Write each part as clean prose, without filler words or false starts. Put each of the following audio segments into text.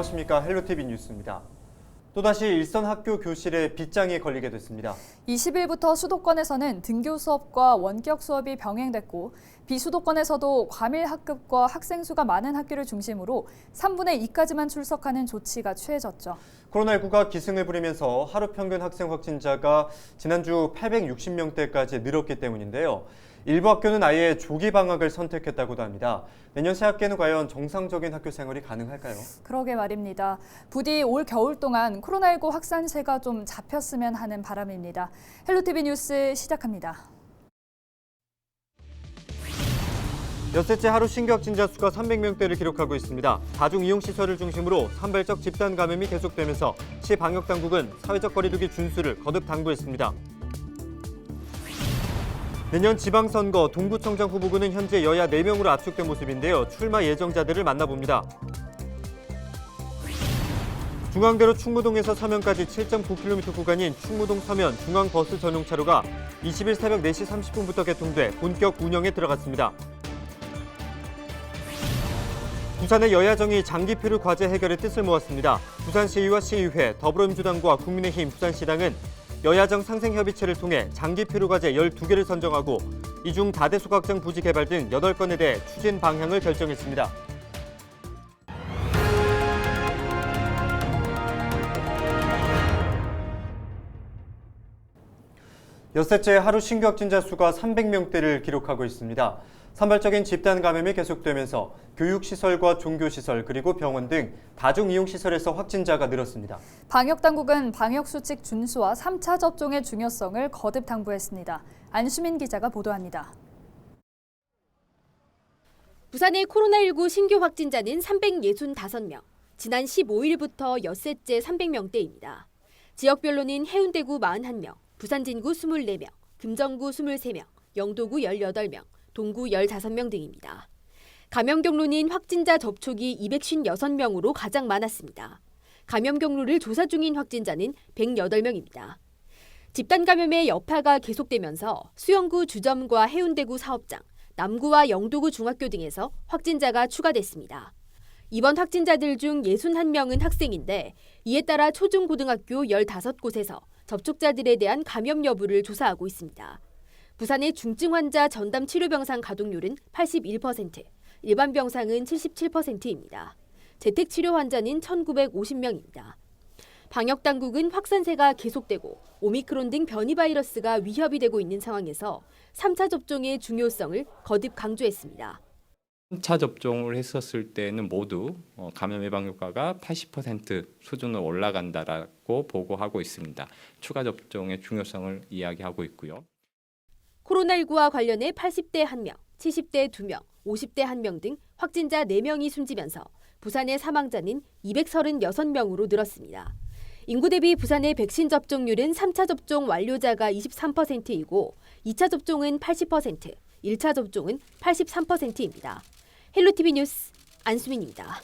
안녕하십니까. 헬로티비 뉴스입니다. 또다시 일선 학교 교실에 빗장이 걸리게 됐습니다. 20일부터 수도권에서는 등교 수업과 원격 수업이 병행됐고 비수도권에서도 과밀 학급과 학생 수가 많은 학교를 중심으로 3분의 2까지만 출석하는 조치가 취해졌죠. 코로나19가 기승을 부리면서 하루 평균 학생 확진자가 지난주 860명대까지 늘었기 때문인데요. 일부 학교는 아예 조기 방학을 선택했다고도 합니다. 내년 새학기에는 과연 정상적인 학교 생활이 가능할까요? 그러게 말입니다. 부디 올 겨울 동안 코로나19 확산세가 좀 잡혔으면 하는 바람입니다. 헬로티비 뉴스 시작합니다. 엿새째 하루 신규 확진자 수가 300명대를 기록하고 있습니다. 다중이용시설을 중심으로 산발적 집단 감염이 계속되면서 시 방역당국은 사회적 거리두기 준수를 거듭 당부했습니다. 내년 지방선거 동구청장 후보군은 현재 여야 4명으로 압축된 모습인데요. 출마 예정자들을 만나봅니다. 중앙대로 충무동에서 서면까지 7.9km 구간인 충무동 서면 중앙버스 전용차로가 20일 새벽 4시 30분부터 개통돼 본격 운영에 들어갔습니다. 부산의 여야정이 장기표류 과제 해결의 뜻을 모았습니다. 부산시의와 시의회, 더불어민주당과 국민의힘, 부산시당은 여야정 상생협의체를 통해 장기표류 과제 12개를 선정하고 이 중 다대수 확장 부지 개발 등 8건에 대해 추진 방향을 결정했습니다. 엿새째 하루 신규 확진자 수가 300명대를 기록하고 있습니다. 산발적인 집단 감염이 계속되면서 교육시설과 종교시설 그리고 병원 등 다중이용시설에서 확진자가 늘었습니다. 방역당국은 방역수칙 준수와 3차 접종의 중요성을 거듭 당부했습니다. 안수민 기자가 보도합니다. 부산의 코로나19 신규 확진자는 365명, 지난 15일부터 엿새째 300명대입니다. 지역별로는 해운대구 41명, 부산 진구 24명, 금정구 23명, 영도구 18명, 동구 15명 등입니다. 감염 경로는 확진자 접촉이 256명으로 가장 많았습니다. 감염 경로를 조사 중인 확진자는 108명입니다. 집단 감염의 여파가 계속되면서 수영구 주점과 해운대구 사업장, 남구와 영도구 중학교 등에서 확진자가 추가됐습니다. 이번 확진자들 중 61명은 학생인데 이에 따라 초중고등학교 15곳에서 접촉자들에 대한 감염 여부를 조사하고 있습니다. 부산의 중증 환자 전담 치료병상 가동률은 81%, 일반 병상은 77%입니다. 재택치료 환자는 1,950명입니다. 방역당국은 확산세가 계속되고 오미크론 등 변이 바이러스가 위협이 되고 있는 상황에서 3차 접종의 중요성을 거듭 강조했습니다. 3차 접종을 했었을 때는 모두 감염 예방 효과가 80% 수준으로 올라간다라고 보고하고 있습니다. 추가 접종의 중요성을 이야기하고 있고요. 코로나19와 관련해 80대 1명, 70대 2명, 50대 1명 등 확진자 4명이 숨지면서 부산의 사망자는 236명으로 늘었습니다. 인구 대비 부산의 백신 접종률은 3차 접종 완료자가 23%이고 2차 접종은 80%, 1차 접종은 83%입니다. 헬로티비 뉴스 안수민입니다.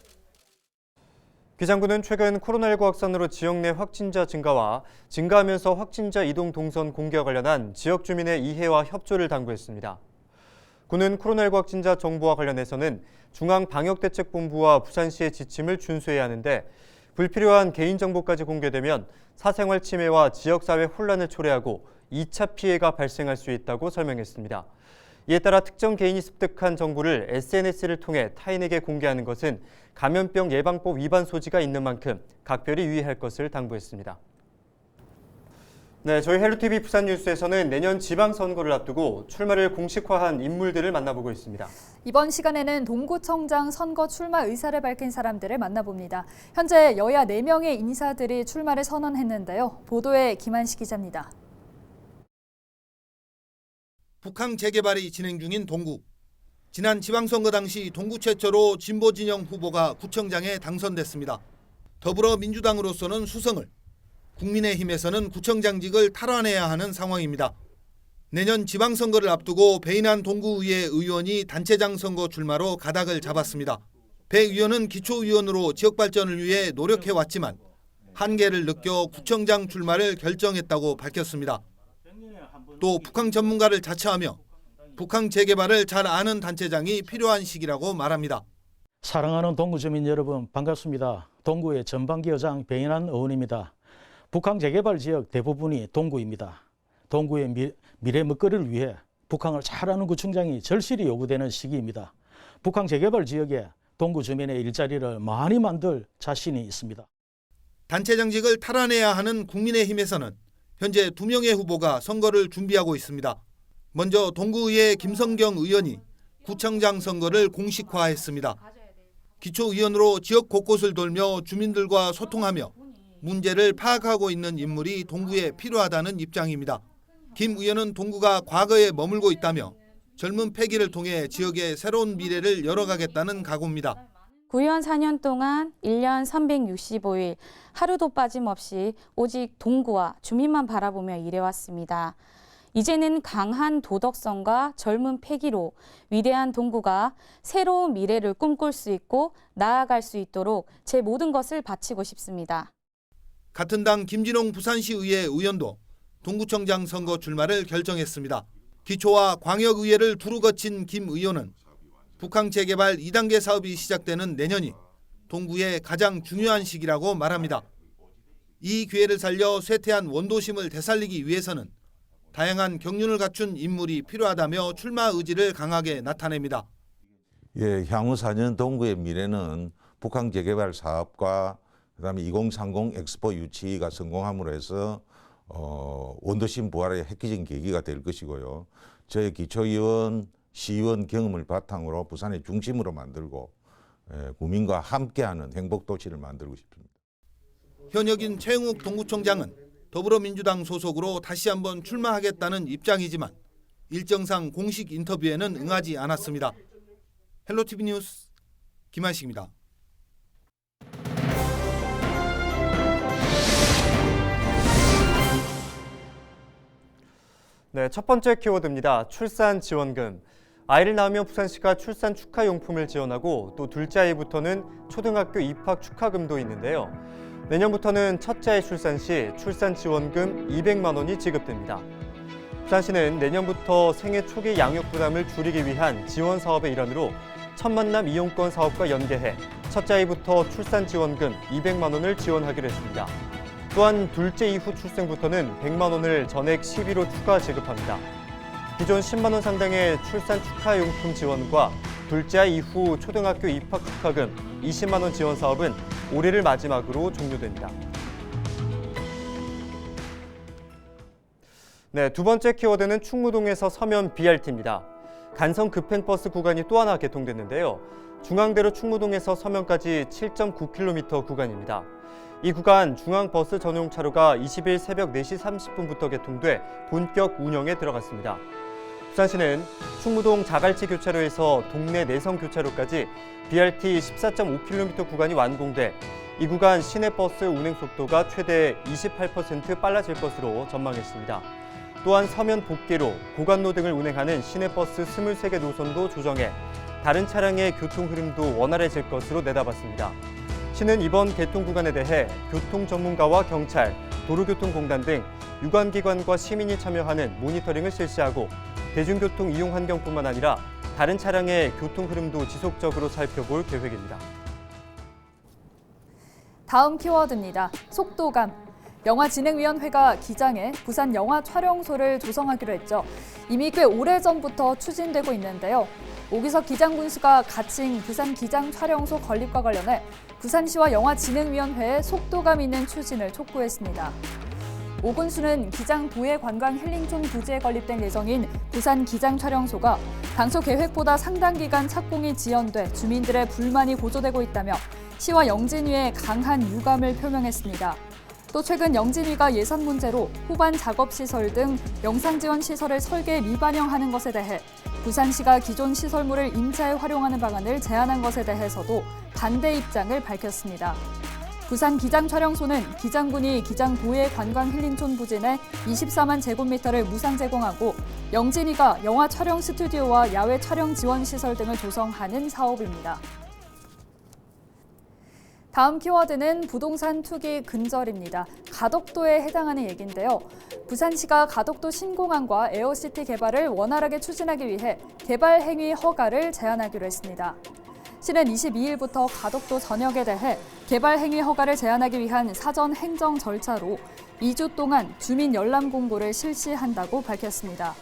기장군은 최근 코로나19 확산으로 지역 내 확진자 증가와 증가하면서 확진자 이동 동선 공개와 관련한 지역 주민의 이해와 협조를 당부했습니다. 군은 코로나19 확진자 정보와 관련해서는 중앙방역대책본부와 부산시의 지침을 준수해야 하는데 불필요한 개인정보까지 공개되면 사생활 침해와 지역사회 혼란을 초래하고 2차 피해가 발생할 수 있다고 설명했습니다. 이에 따라 특정 개인이 습득한 정보를 SNS를 통해 타인에게 공개하는 것은 감염병 예방법 위반 소지가 있는 만큼 각별히 유의할 것을 당부했습니다. 네, 저희 헬로티비 부산 뉴스에서는 내년 지방선거를 앞두고 출마를 공식화한 인물들을 만나보고 있습니다. 이번 시간에는 동구청장 선거 출마 의사를 밝힌 사람들을 만나봅니다. 현재 여야 4명의 인사들이 출마를 선언했는데요. 보도에 김한식 기자입니다. 북항 재개발이 진행 중인 동구. 지난 지방선거 당시 동구 최초로 진보 진영 후보가 구청장에 당선됐습니다. 더불어민주당으로서는 수성을, 국민의힘에서는 구청장직을 탈환해야 하는 상황입니다. 내년 지방선거를 앞두고 배인환 동구의회 의원이 단체장 선거 출마로 가닥을 잡았습니다. 배 의원은 기초의원으로 지역발전을 위해 노력해왔지만 한계를 느껴 구청장 출마를 결정했다고 밝혔습니다. 또 북한 전문가를 자처하며 북한 재개발을 잘 아는 단체장이 필요한 시기라고 말합니다. 사랑하는 동구 주민 여러분 반갑습니다. 동구의 전반기 의장 배인환 의원입니다. 북한 재개발 지역 대부분이 동구입니다. 동구의 미래 먹거리를 위해 북한을 잘 아는 구청장이 절실히 요구되는 시기입니다. 북한 재개발 지역에 동구 주민의 일자리를 많이 만들 자신이 있습니다. 단체장직을 탈환해야 하는 국민의힘에서는 현재 2명의 후보가 선거를 준비하고 있습니다. 먼저 동구의회 김성경 의원이 구청장 선거를 공식화했습니다. 기초의원으로 지역 곳곳을 돌며 주민들과 소통하며 문제를 파악하고 있는 인물이 동구에 필요하다는 입장입니다. 김 의원은 동구가 과거에 머물고 있다며 젊은 패기를 통해 지역의 새로운 미래를 열어가겠다는 각오입니다. 구의원 4년 동안 1년 365일 하루도 빠짐없이 오직 동구와 주민만 바라보며 일해왔습니다. 이제는 강한 도덕성과 젊은 패기로 위대한 동구가 새로운 미래를 꿈꿀 수 있고 나아갈 수 있도록 제 모든 것을 바치고 싶습니다. 같은 당 김진홍 부산시의회 의원도 동구청장 선거 출마를 결정했습니다. 기초와 광역의회를 두루 거친 김 의원은 북한 재개발 2단계 사업이 시작되는 내년이 동구의 가장 중요한 시기라고 말합니다. 이 기회를 살려 쇠퇴한 원도심을 되살리기 위해서는 다양한 경륜을 갖춘 인물이 필요하다며 출마 의지를 강하게 나타냅니다. 향후 4년 동구의 미래는 북한 재개발 사업과 그다음에 2030 엑스포 유치가 성공함으로 해서 원도심 부활의 획기적인 계기가 될 것이고요. 저희 기초의원, 시의원 경험을 바탕으로 부산의 중심으로 만들고 국민과 함께하는 행복도시를 만들고 싶습니다. 현역인 최영욱 동구청장은 더불어민주당 소속으로 다시 한번 출마하겠다는 입장이지만 일정상 공식 인터뷰에는 응하지 않았습니다. 헬로티비 뉴스 김한식입니다. 네, 첫 번째 키워드입니다. 출산 지원금. 아이를 낳으면 부산시가 출산 축하용품을 지원하고 또 둘째 아이부터는 초등학교 입학 축하금도 있는데요. 내년부터는 첫째 아이 출산 시 출산 지원금 200만 원이 지급됩니다. 부산시는 내년부터 생애 초기 양육 부담을 줄이기 위한 지원 사업의 일환으로 첫 만남 이용권 사업과 연계해 첫째 아이부터 출산 지원금 200만 원을 지원하기로 했습니다. 또한 둘째 이후 출생부터는 100만 원을 전액 시비로 추가 지급합니다. 기존 10만 원 상당의 출산 축하용품 지원과 둘째 아이 이후 초등학교 입학 축하금 20만 원 지원 사업은 올해를 마지막으로 종료됩니다. 네, 두 번째 키워드는 충무동에서 서면 BRT입니다. 간선 급행버스 구간이 또 하나 개통됐는데요. 중앙대로 충무동에서 서면까지 7.9km 구간입니다. 이 구간 중앙버스 전용 차로가 20일 새벽 4시 30분부터 개통돼 본격 운영에 들어갔습니다. 부산시는 충무동 자갈치 교차로에서 동네 내성 교차로까지 BRT 14.5km 구간이 완공돼 이 구간 시내버스 운행 속도가 최대 28% 빨라질 것으로 전망했습니다. 또한 서면 복개로, 고관로 등을 운행하는 시내버스 23개 노선도 조정해 다른 차량의 교통 흐름도 원활해질 것으로 내다봤습니다. 시는 이번 개통 구간에 대해 교통 전문가와 경찰, 도로교통공단 등 유관기관과 시민이 참여하는 모니터링을 실시하고 대중교통 이용 환경뿐만 아니라 다른 차량의 교통 흐름도 지속적으로 살펴볼 계획입니다. 다음 키워드입니다. 속도감. 영화진흥위원회가 기장에 부산 영화 촬영소를 조성하기로 했죠. 이미 꽤 오래전부터 추진되고 있는데요. 오기석 기장군수가 가칭 부산 기장 촬영소 건립과 관련해 부산시와 영화진흥위원회에 속도감 있는 추진을 촉구했습니다. 오 군수는 기장 도해 관광 힐링존 부지에 건립될 예정인 부산 기장 촬영소가 당초 계획보다 상당 기간 착공이 지연돼 주민들의 불만이 고조되고 있다며 시와 영진위에 강한 유감을 표명했습니다. 또 최근 영진위가 예산 문제로 후반 작업시설 등 영상지원 시설을 설계 미반영하는 것에 대해 부산시가 기존 시설물을 임차에 활용하는 방안을 제안한 것에 대해서도 반대 입장을 밝혔습니다. 부산 기장촬영소는 기장군이 기장 도해 관광 힐링촌 부지 내 24만 제곱미터를 무상 제공하고 영진위가 영화 촬영 스튜디오와 야외 촬영 지원 시설 등을 조성하는 사업입니다. 다음 키워드는 부동산 투기 근절입니다. 가덕도에 해당하는 얘기인데요. 부산시가 가덕도 신공항과 에어시티 개발을 원활하게 추진하기 위해 개발 행위 허가를 제한하기로 했습니다. 시는 22일부터 가덕도 전역에 대해 개발 행위 허가를 제한하기 위한 사전 행정 절차로 2주 동안 주민 열람 공고를 실시한다고 밝혔습니다.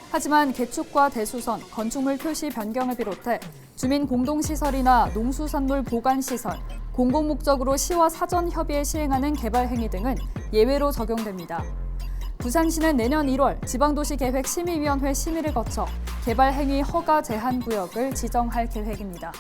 하지만 개축과 대수선, 건축물 표시 변경을 비롯해 주민 공동시설이나 농수산물 보관시설, 공공목적으로 시와 사전 협의에 시행하는 개발 행위 등은 예외로 적용됩니다. 부산시는 내년 1월 지방도시계획심의위원회 심의를 거쳐 개발 행위 허가 제한 구역을 지정할 계획입니다.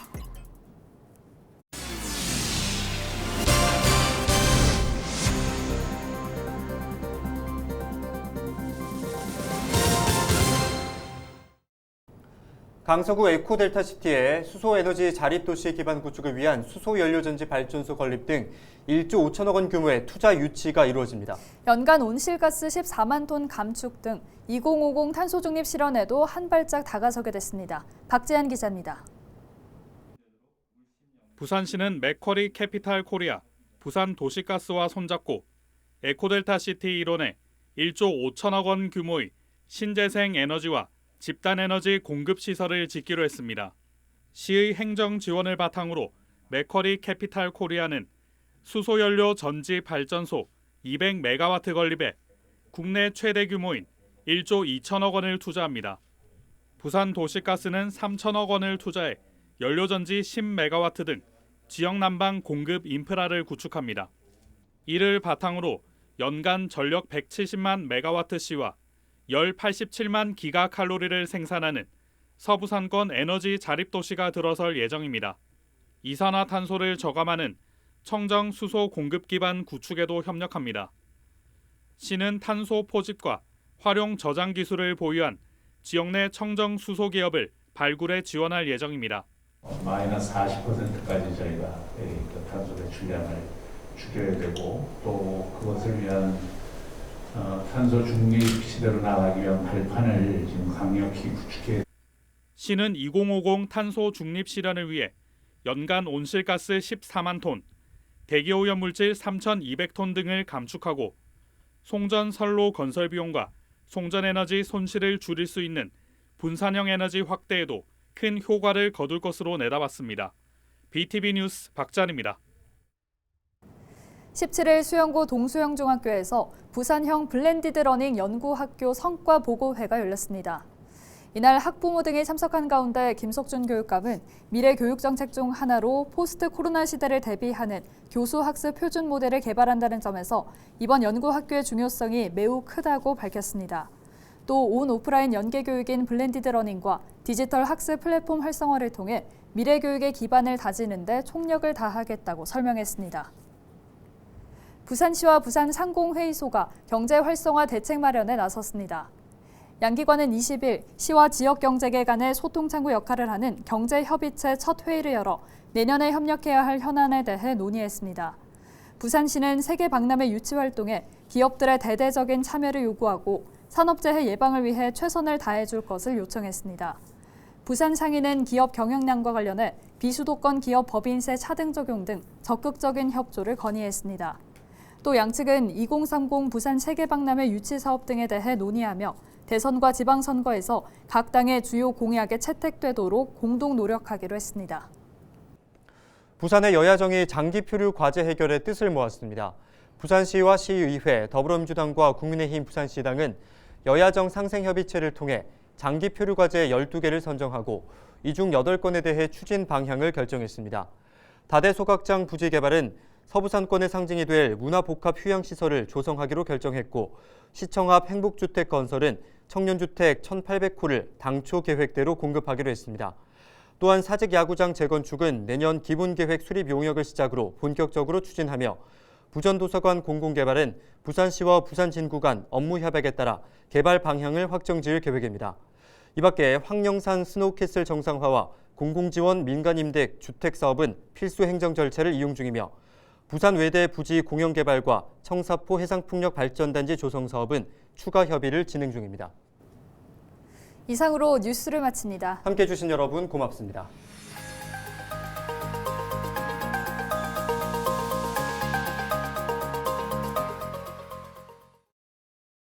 강서구 에코델타시티에 수소에너지 자립도시 기반 구축을 위한 수소연료전지 발전소 건립 등 1조 5천억 원 규모의 투자 유치가 이루어집니다. 연간 온실가스 14만 톤 감축 등 2050 탄소 중립 실현에도 한 발짝 다가서게 됐습니다. 박재한 기자입니다. 부산시는 맥쿼리 캐피탈 코리아, 부산 도시가스와 손잡고 에코델타시티 일원에 1조 5천억 원 규모의 신재생 에너지와 집단에너지 공급 시설을 짓기로 했습니다. 시의 행정 지원을 바탕으로 맥쿼리 캐피탈 코리아는 수소연료 전지 발전소 200메가와트 건립에 국내 최대 규모인 1조 2천억 원을 투자합니다. 부산 도시가스는 3천억 원을 투자해 연료전지 10메가와트 등 지역 난방 공급 인프라를 구축합니다. 이를 바탕으로 연간 전력 170만 메가와트시와 열 87만 기가칼로리를 생산하는 서부산권 에너지 자립도시가 들어설 예정입니다. 이산화탄소를 저감하는 청정 수소 공급 기반 구축에도 협력합니다. 시는 탄소 포집과 활용 저장 기술을 보유한 지역 내 청정 수소 기업을 발굴에 지원할 예정입니다. 마이너스 40%까지 저희가 탄소 배출량을 줄여야 되고 또 그것을 위한 탄소 중립 시대로 나가기 위한 발판을 지금 강력히 구축해. 시는 2050 탄소 중립 실현을 위해 연간 온실가스 14만 톤, 대기오염물질 3,200톤 등을 감축하고 송전 선로 건설 비용과 송전에너지 손실을 줄일 수 있는 분산형 에너지 확대에도 큰 효과를 거둘 것으로 내다봤습니다. BTV 뉴스 박찬입니다. 17일 수영구 동수영중학교에서 부산형 블렌디드 러닝 연구학교 성과 보고회가 열렸습니다. 이날 학부모 등이 참석한 가운데 김석준 교육감은 미래 교육정책 중 하나로 포스트 코로나 시대를 대비하는 교수학습 표준 모델을 개발한다는 점에서 이번 연구학교의 중요성이 매우 크다고 밝혔습니다. 또 온 오프라인 연계 교육인 블렌디드 러닝과 디지털 학습 플랫폼 활성화를 통해 미래 교육의 기반을 다지는 데 총력을 다하겠다고 설명했습니다. 부산시와 부산상공회의소가 경제 활성화 대책 마련에 나섰습니다. 양기관은 20일 시와 지역경제계 간의 소통창구 역할을 하는 경제협의체 첫 회의를 열어 내년에 협력해야 할 현안에 대해 논의했습니다. 부산시는 세계 박람회 유치 활동에 기업들의 대대적인 참여를 요구하고 산업재해 예방을 위해 최선을 다해줄 것을 요청했습니다. 부산상인은 기업 경영난과 관련해 비수도권 기업 법인세 차등 적용 등 적극적인 협조를 건의했습니다. 또 양측은 2030 부산 세계박람회 유치 사업 등에 대해 논의하며 대선과 지방선거에서 각 당의 주요 공약에 채택되도록 공동 노력하기로 했습니다. 부산의 여야정이 장기 표류 과제 해결의 뜻을 모았습니다. 부산시와 시의회, 더불어민주당과 국민의힘 부산시당은 여야정 상생협의체를 통해 장기 표류 과제 12개를 선정하고 이 중 8건에 대해 추진 방향을 결정했습니다. 다대소각장 부지 개발은 서부산권의 상징이 될 문화복합휴양시설을 조성하기로 결정했고 시청 앞 행복주택 건설은 청년주택 1,800호를 당초 계획대로 공급하기로 했습니다. 또한 사직 야구장 재건축은 내년 기본계획 수립 용역을 시작으로 본격적으로 추진하며 부전도서관 공공개발은 부산시와 부산진구 간 업무 협약에 따라 개발 방향을 확정지을 계획입니다. 이 밖에 황령산 스노우캐슬 정상화와 공공지원 민간임대 주택사업은 필수 행정 절차를 이용 중이며 부산 외대 부지 공영개발과 청사포 해상풍력 발전단지 조성 사업은 추가 협의를 진행 중입니다. 이상으로 뉴스를 마칩니다. 함께해 주신 여러분 고맙습니다.